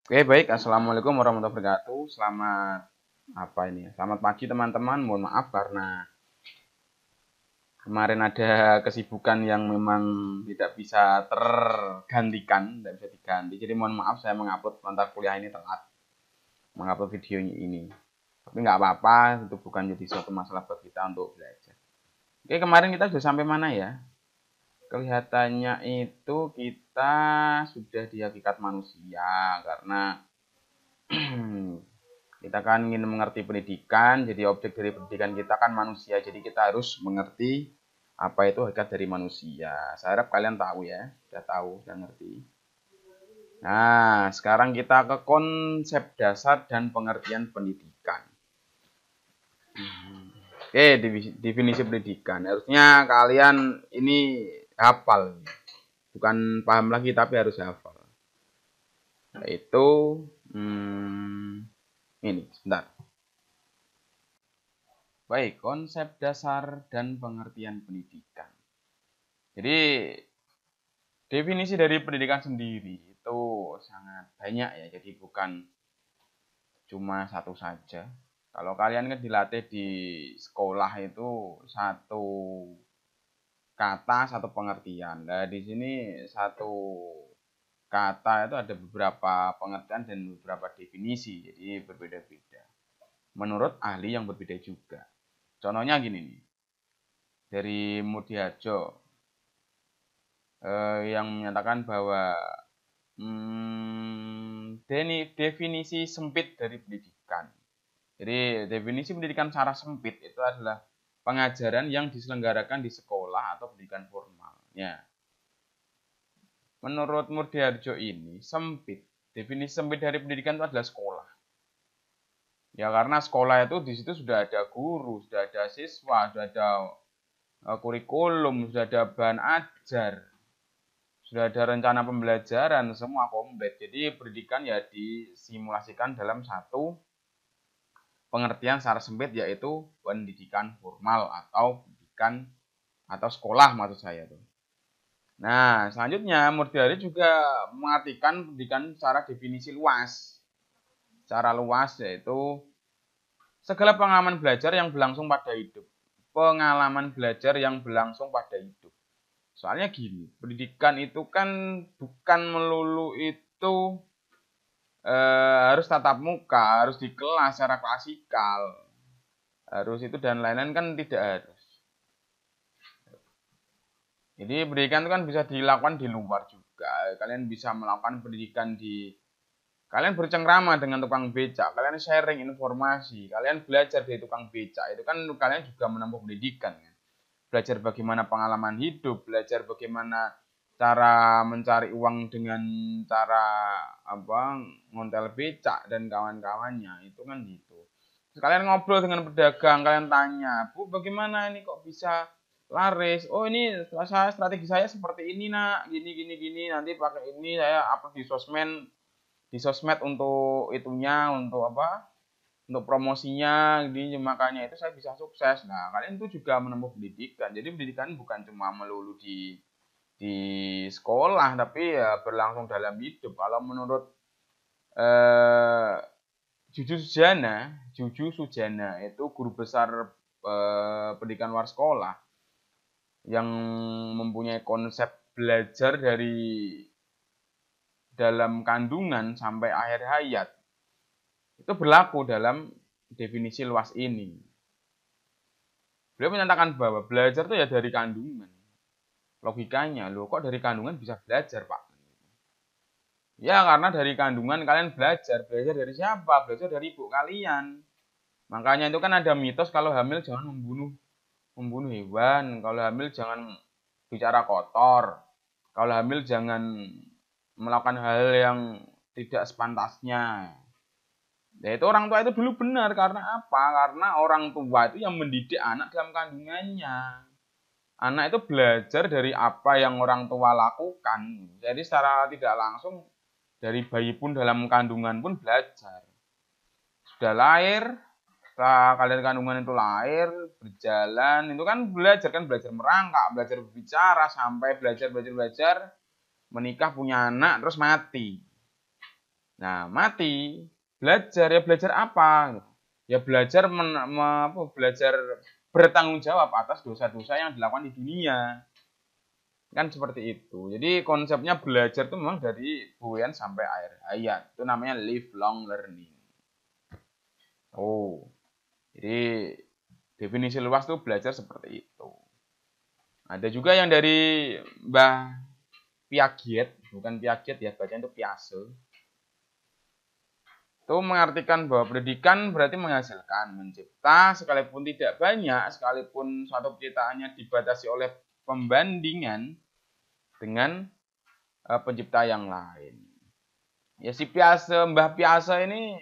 Oke, baik. Assalamualaikum warahmatullahi wabarakatuh. Selamat apa ini ya? Selamat pagi teman-teman. Mohon maaf karena kemarin ada kesibukan yang memang tidak bisa tergantikan, tidak bisa diganti. Jadi mohon maaf saya mengupload mata kuliah ini telat, mengupload video ini. Tapi nggak apa-apa, itu bukan jadi suatu masalah buat kita untuk belajar. Oke, kemarin kita sudah sampai mana ya? Kelihatannya itu kita sudah di hakikat manusia karena kita kan ingin mengerti pendidikan, jadi objek dari pendidikan kita kan manusia, jadi kita harus mengerti apa itu hakikat dari manusia. Saya harap kalian tahu ya, sudah tahu, sudah ngerti. Nah, sekarang kita ke konsep dasar dan pengertian pendidikan. Oke, definisi pendidikan. Harusnya kalian ini hafal, bukan paham lagi tapi harus hafal. Yaitu ini, sebentar. Baik, konsep dasar dan pengertian pendidikan. Jadi, definisi dari pendidikan sendiri itu sangat banyak ya, jadi bukan cuma satu saja. Kalau kalian kan dilatih di sekolah itu satu kata, satu pengertian. Nah, di sini satu kata itu ada beberapa pengertian dan beberapa definisi, jadi berbeda-beda. Menurut ahli yang berbeda juga. Contohnya gini nih, dari Mudiharjo yang menyatakan bahwa definisi sempit dari pendidikan. Jadi definisi pendidikan secara sempit itu adalah pengajaran yang diselenggarakan di sekolah atau pendidikan formal. Ya. Menurut Mudiharjo ini sempit. Definisi sempit dari pendidikan itu adalah sekolah. Ya karena sekolah itu di situ sudah ada guru, sudah ada siswa, sudah ada kurikulum, sudah ada bahan ajar, sudah ada rencana pembelajaran, semua komplit. Jadi pendidikan ya disimulasikan dalam satu pengertian secara sempit, yaitu pendidikan formal atau pendidikan atau sekolah maksud saya tuh. Nah, selanjutnya Murdiari juga mengartikan pendidikan secara definisi luas. Secara luas yaitu segala pengalaman belajar yang berlangsung pada hidup. Pengalaman belajar yang berlangsung pada hidup. Soalnya gini, pendidikan itu kan bukan melulu itu harus tatap muka, harus di kelas secara klasikal, harus itu dan lain-lain kan tidak harus. Jadi pendidikan itu kan bisa dilakukan di luar juga. Kalian bisa melakukan pendidikan kalian bercengkrama dengan tukang becak, kalian sharing informasi, kalian belajar dari tukang becak, itu kan kalian juga menempuh pendidikan kan. Belajar bagaimana pengalaman hidup, belajar bagaimana cara mencari uang dengan cara ngontel becak dan kawan-kawannya, itu kan gitu. Terus kalian ngobrol dengan pedagang, kalian tanya, Bu bagaimana ini kok bisa laris? Oh ini strategi saya seperti ini nak, gini gini gini, nanti pakai ini saya upload di sosmed untuk itunya, untuk apa? Untuk promosinya, gini makanya itu saya bisa sukses. Nah, kalian itu juga menempuh pendidikan. Jadi pendidikan bukan cuma melulu di sekolah, tapi ya berlangsung dalam hidup. Kalau menurut eh, Juju Sujana itu guru besar pendidikan luar sekolah yang mempunyai konsep belajar dari dalam kandungan sampai akhir hayat. Itu berlaku dalam definisi luas ini. Beliau menyatakan bahwa belajar itu ya dari kandungan. Logikanya, loh kok dari kandungan bisa belajar, Pak? Ya, karena dari kandungan kalian belajar. Belajar dari siapa? Belajar dari ibu kalian. Makanya itu kan ada mitos kalau hamil jangan membunuh hewan. Kalau hamil jangan bicara kotor. Kalau hamil jangan melakukan hal yang tidak sepantasnya. Ya itu orang tua itu dulu benar karena apa? Karena orang tua itu yang mendidik anak dalam kandungannya. Anak itu belajar dari apa yang orang tua lakukan. Jadi secara tidak langsung dari bayi pun dalam kandungan pun belajar. Sudah lahir, setelah kalian kandungan itu lahir, berjalan, itu kan belajar merangkak, belajar berbicara, sampai belajar, menikah, punya anak, terus mati. Nah, mati. Belajar, ya belajar apa? Ya belajar belajar bertanggung jawab atas dosa-dosa yang dilakukan di dunia. Kan seperti itu. Jadi konsepnya belajar itu memang dari buayan sampai akhir hayat. Itu namanya lifelong learning. Oh, jadi definisi luas tuh belajar seperti itu. Ada juga yang dari Mbah Piaget, bukan Piaget ya, bacanya itu Piase. Itu mengartikan bahwa pendidikan berarti menghasilkan, mencipta, sekalipun tidak banyak, sekalipun suatu penciptaannya dibatasi oleh pembandingan dengan pencipta yang lain. Ya si Piase, Mbah Piase ini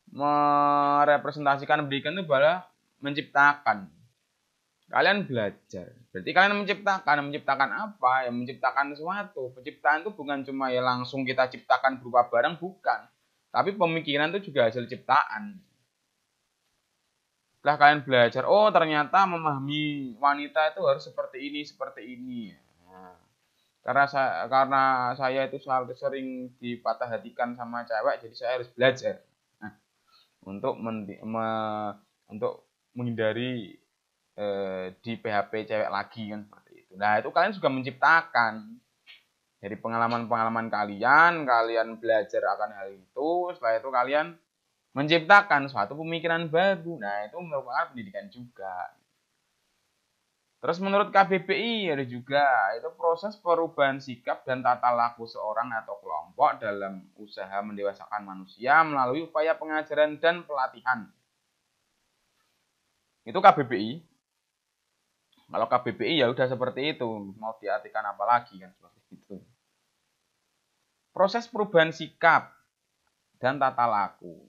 merepresentasikan pendidikan itu adalah menciptakan. Kalian belajar. Berarti kalian menciptakan apa? Ya menciptakan sesuatu. Penciptaan itu bukan cuma ya langsung kita ciptakan berupa barang, bukan. Tapi pemikiran itu juga hasil ciptaan. Setelah kalian belajar, oh ternyata memahami wanita itu harus seperti ini. Nah, karena saya itu selalu sering dipatah hatikan sama cewek, jadi saya harus belajar. Nah, untuk menghindari di PHP cewek lagi kan seperti itu. Nah, itu kalian juga menciptakan dari pengalaman-pengalaman kalian belajar akan hal itu, setelah itu kalian menciptakan suatu pemikiran baru. Nah, itu merupakan pendidikan juga. Terus menurut KBBI ada juga itu proses perubahan sikap dan tata laku seorang atau kelompok dalam usaha mendewasakan manusia melalui upaya pengajaran dan pelatihan. Itu KBBI. Kalau KBBI ya udah seperti itu, mau diartikan apa lagi kan seperti itu. Proses perubahan sikap dan tata laku.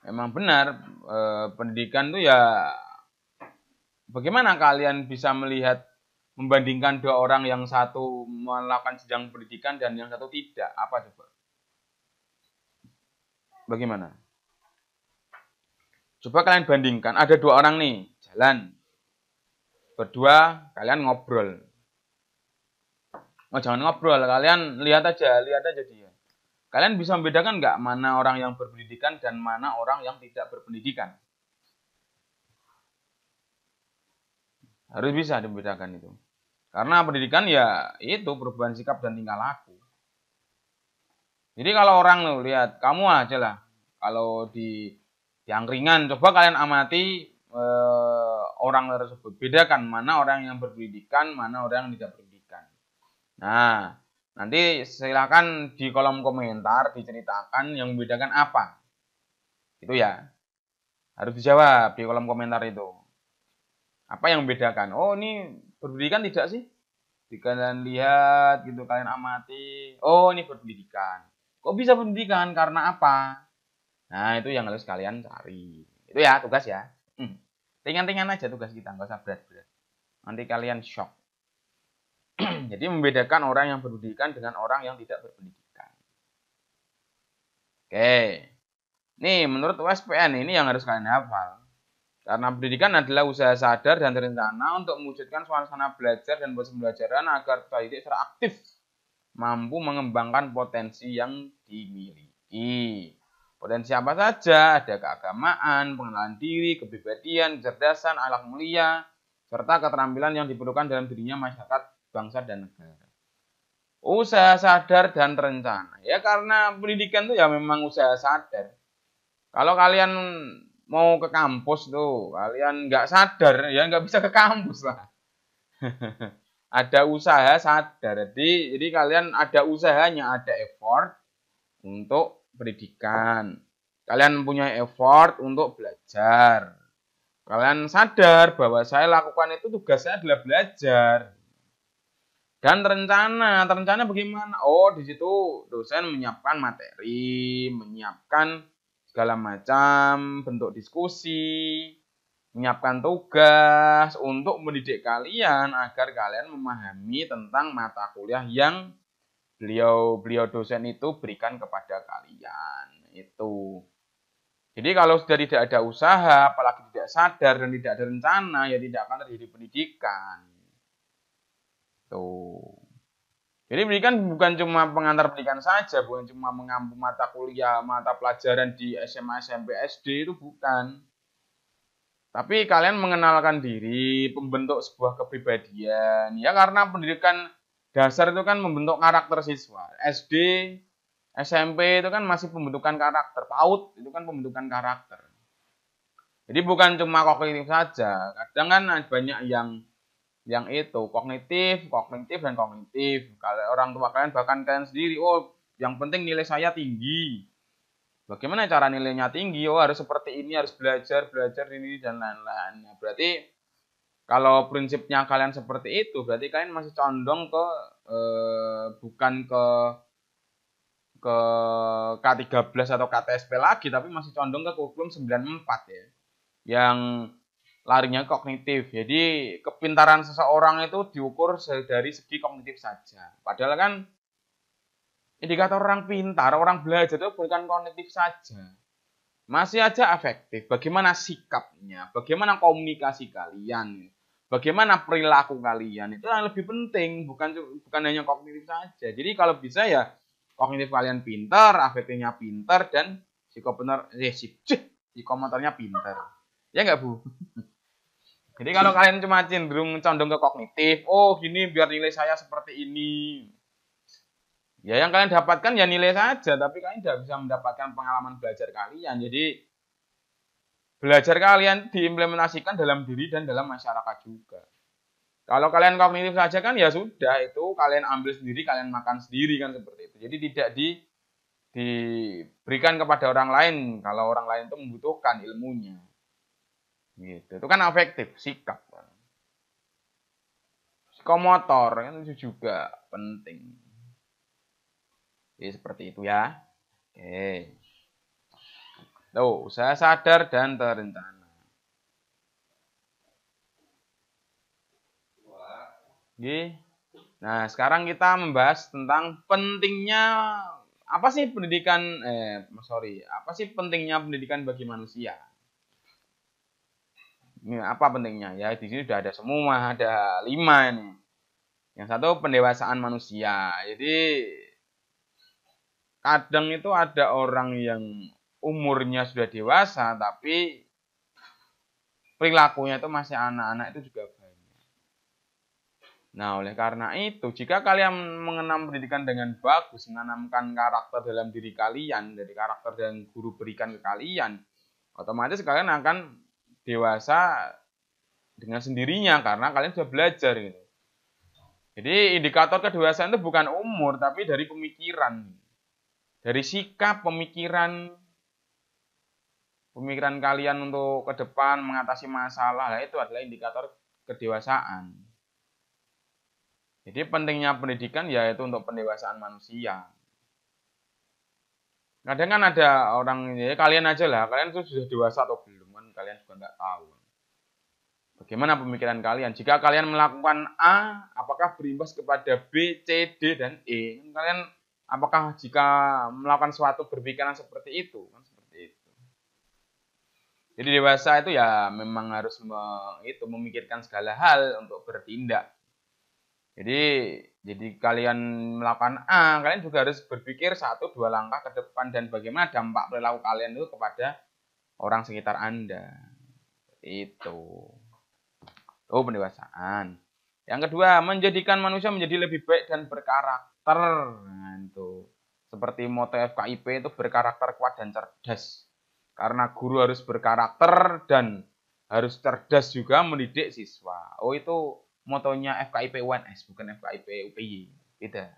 Memang benar pendidikan itu ya bagaimana kalian bisa melihat membandingkan dua orang yang satu melakukan jenjang pendidikan dan yang satu tidak? Apa coba? Bagaimana? Coba kalian bandingkan, ada dua orang nih jalan. Berdua kalian ngobrol. Oh, jangan ngobrol, kalian lihat aja dia. Kalian bisa membedakan nggak mana orang yang berpendidikan dan mana orang yang tidak berpendidikan? Harus bisa dibedakan itu. Karena pendidikan ya itu perubahan sikap dan tingkah laku. Jadi kalau orang lo lihat, kamu aja lah. Kalau di yang ringan, coba kalian amati orang tersebut. Bedakan mana orang yang berpendidikan, mana orang yang tidak berpendidikan. Nah, nanti silakan di kolom komentar diceritakan yang membedakan apa. Itu ya. Harus dijawab di kolom komentar itu. Apa yang membedakan? Oh, ini berpendidikan tidak sih? Jika kalian lihat gitu, kalian amati. Oh, ini berpendidikan. Kok bisa pendidikan? Karena apa? Nah, itu yang harus kalian cari. Itu ya, tugas ya. Ringan-ringan aja tugas kita, nggak usah berat-berat. Nanti kalian shock. Jadi membedakan orang yang berpendidikan dengan orang yang tidak berpendidikan. Oke. Nih, menurut USPN ini yang harus kalian hafal. Karena pendidikan adalah usaha sadar dan terencana untuk mewujudkan suasana belajar dan proses pembelajaran agar peserta didik secara aktif mampu mengembangkan potensi yang dimiliki. Potensi apa saja? Ada keagamaan, pengenalan diri, kepribadian, kecerdasan, akhlak mulia, serta keterampilan yang diperlukan dalam dirinya masyarakat, bangsa, dan negara. Usaha sadar dan terencana. Ya karena pendidikan itu ya memang usaha sadar. Kalau kalian mau ke kampus tuh, kalian nggak sadar, ya nggak bisa ke kampus lah. Ada usaha sadar. Jadi kalian ada usahanya, ada effort untuk pendidikan. Kalian punya effort untuk belajar. Kalian sadar bahwa saya lakukan itu tugas saya adalah belajar. Dan terencana bagaimana? Oh, di situ dosen menyiapkan materi, menyiapkan segala macam bentuk diskusi, menyiapkan tugas untuk mendidik kalian agar kalian memahami tentang mata kuliah yang beliau dosen itu berikan kepada kalian. Itu. Jadi kalau sudah tidak ada usaha, apalagi tidak sadar dan tidak ada rencana, ya tidak akan terjadi pendidikan. Tuh. Jadi pendidikan bukan cuma pengantar pendidikan saja, bukan cuma mengampu mata kuliah, mata pelajaran di SMA, SMP, SD itu bukan. Tapi kalian mengenalkan diri, membentuk sebuah kepribadian. Ya karena pendidikan dasar itu kan membentuk karakter siswa. SD, SMP itu kan masih pembentukan karakter. PAUD itu kan pembentukan karakter. Jadi bukan cuma kognitif saja. Kadang kan banyak yang itu kognitif dan kognitif. Kalau orang tua kalian bahkan kalian sendiri, oh yang penting nilai saya tinggi. Bagaimana cara nilainya tinggi? Oh harus seperti ini, harus belajar ini dan lain-lain. Nah, berarti kalau prinsipnya kalian seperti itu, berarti kalian masih condong ke bukan ke K13 atau KTSP lagi, tapi masih condong ke kurikulum 94 ya. Yang larinya kognitif. Jadi kepintaran seseorang itu diukur dari segi kognitif saja. Padahal kan indikator orang pintar, orang belajar itu bukan kognitif saja. Masih aja afektif. Bagaimana sikapnya, bagaimana komunikasi kalian, bagaimana perilaku kalian, itu yang lebih penting, bukan hanya kognitif saja. Jadi kalau bisa ya kognitif kalian pintar, afektifnya pintar, dan psikomotornya pintar. Ya nggak Bu? Jadi kalau kalian cuma cenderung condong ke kognitif, oh gini biar nilai saya seperti ini. Ya yang kalian dapatkan ya nilai saja, tapi kalian tidak bisa mendapatkan pengalaman belajar kalian. Jadi belajar kalian diimplementasikan dalam diri dan dalam masyarakat juga. Kalau kalian kognitif saja kan ya sudah, itu kalian ambil sendiri, kalian makan sendiri kan seperti itu. Jadi tidak diberikan kepada orang lain kalau orang lain itu membutuhkan ilmunya. Gitu. Itu kan afektif, sikap. Psikomotor kan itu juga penting. Jadi seperti itu ya. Oke. Tuh, usaha sadar dan terencana. Oke. Nah, sekarang kita membahas tentang pentingnya apa sih pendidikan apa sih pentingnya pendidikan bagi manusia? Ini apa pentingnya? Ya di sini sudah ada semua, ada 5 ini. Yang satu pendewasaan manusia. Jadi kadang itu ada orang yang umurnya sudah dewasa tapi perilakunya itu masih anak-anak, itu juga banyak. Nah, oleh karena itu, jika kalian mengenam pendidikan dengan bagus, menanamkan karakter dalam diri kalian, dari karakter dan guru berikan ke kalian, otomatis kalian akan dewasa dengan sendirinya karena kalian sudah belajar gitu. Jadi indikator kedewasaan itu bukan umur tapi dari pemikiran. Dari sikap, pemikiran kalian untuk ke depan mengatasi masalah, itu adalah indikator kedewasaan. Jadi pentingnya pendidikan yaitu untuk pendewasaan manusia. Kadang kan ada orang, ya kalian aja lah, kalian tuh sudah dewasa atau belum kan kalian juga nggak tahu. Bagaimana pemikiran kalian? Jika kalian melakukan A, apakah berimbas kepada B, C, D, dan E? Kalian apakah jika melakukan suatu berpikiran seperti itu? Kan seperti itu. Jadi dewasa itu ya memang harus memikirkan segala hal untuk bertindak. Jadi kalian melakukan A, kalian juga harus berpikir 1-2 langkah ke depan dan bagaimana dampak perilaku kalian itu kepada orang sekitar Anda. Itu. Oh, pendewasaan. Yang kedua, menjadikan manusia menjadi lebih baik dan berkarakter. Nah, itu. Seperti moto FKIP itu berkarakter kuat dan cerdas. Karena guru harus berkarakter dan harus cerdas juga mendidik siswa. Oh, itu motonya FKIP UNS, bukan FKIP UPY. Beda.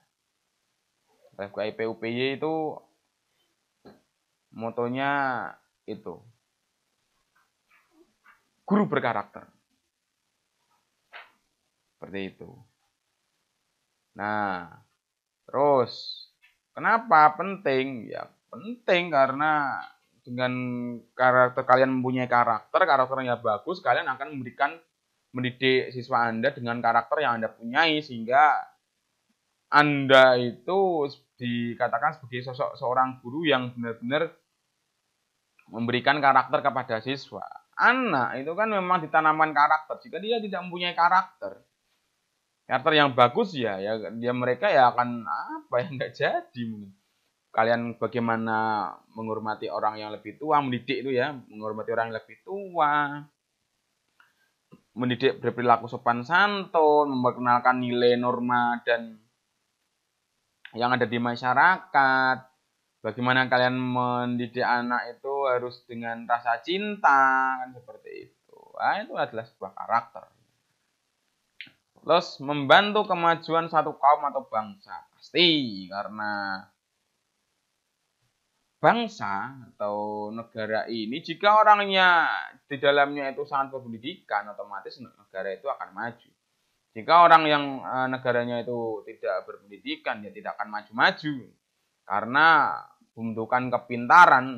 FKIP UPY itu motonya itu. Guru berkarakter. Seperti itu. Nah, terus kenapa penting? Ya, penting karena dengan karakter kalian mempunyai karakternya bagus, kalian akan mendidik siswa Anda dengan karakter yang Anda punyai sehingga Anda itu dikatakan sebagai sosok seorang guru yang benar-benar memberikan karakter kepada siswa. Anak itu kan memang ditanamkan karakter. Jika dia tidak mempunyai karakter, karakter yang bagus ya dia mereka ya akan apa ya nggak jadi mungkin. Kalian bagaimana menghormati orang yang lebih tua, mendidik itu ya, menghormati orang yang lebih tua, mendidik berperilaku sopan santun, memperkenalkan nilai norma dan yang ada di masyarakat. Bagaimana kalian mendidik anak itu harus dengan rasa cinta, kan seperti itu. Nah, itu adalah sebuah karakter. Terus membantu kemajuan satu kaum atau bangsa. Pasti, karena bangsa atau negara ini jika orangnya di dalamnya itu sangat berpendidikan, otomatis negara itu akan maju. Jika orang yang negaranya itu tidak berpendidikan, ya tidak akan maju-maju. Karena membutuhkan kepintaran,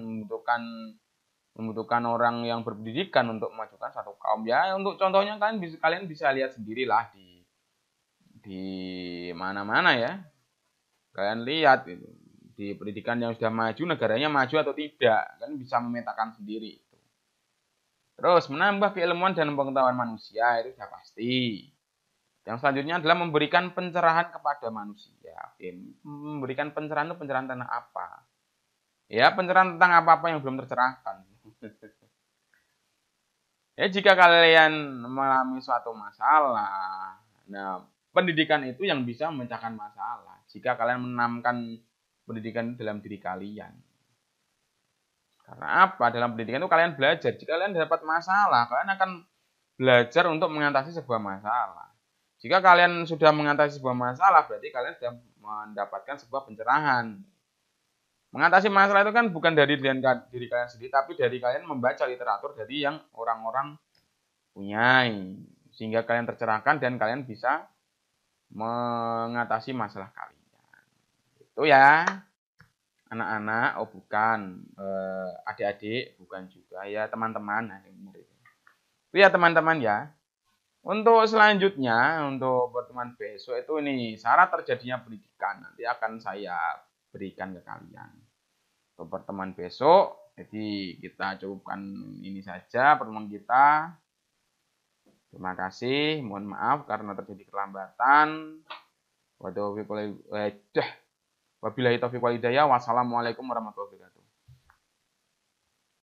membutuhkan orang yang berpendidikan untuk memajukan satu kaum. Ya, untuk contohnya kalian bisa lihat sendirilah di mana-mana ya. Kalian lihat itu di pendidikan yang sudah maju, negaranya maju atau tidak, kan bisa memetakan sendiri. Terus menambah keilmuan dan pengetahuan manusia itu sudah pasti. Yang selanjutnya adalah memberikan pencerahan kepada manusia. Oke, memberikan pencerahan itu pencerahan tentang apa? Ya, pencerahan tentang apa-apa yang belum tercerahkan. Ya, jika kalian mengalami suatu masalah, nah pendidikan itu yang bisa memecahkan masalah. Jika kalian menanamkan pendidikan dalam diri kalian. Karena apa? Dalam pendidikan itu kalian belajar. Jika kalian dapat masalah, kalian akan belajar untuk mengatasi sebuah masalah. Jika kalian sudah mengatasi sebuah masalah, berarti kalian sudah mendapatkan sebuah pencerahan. Mengatasi masalah itu kan bukan dari diri kalian sendiri, tapi dari kalian membaca literatur dari yang orang-orang punyai. Sehingga kalian tercerahkan dan kalian bisa mengatasi masalah kalian. Itu ya, anak-anak, oh bukan, adik-adik, bukan juga, ya teman-teman. Itu ya teman-teman ya. Untuk selanjutnya, untuk pertemuan besok itu ini syarat terjadinya pendidikan. Nanti akan saya berikan ke kalian. Untuk pertemuan besok, jadi kita cukupkan ini saja pertemuan kita. Terima kasih, mohon maaf karena terjadi kelambatan. Wabillahi taufiq wal hidayah. Wassalamualaikum warahmatullahi wabarakatuh.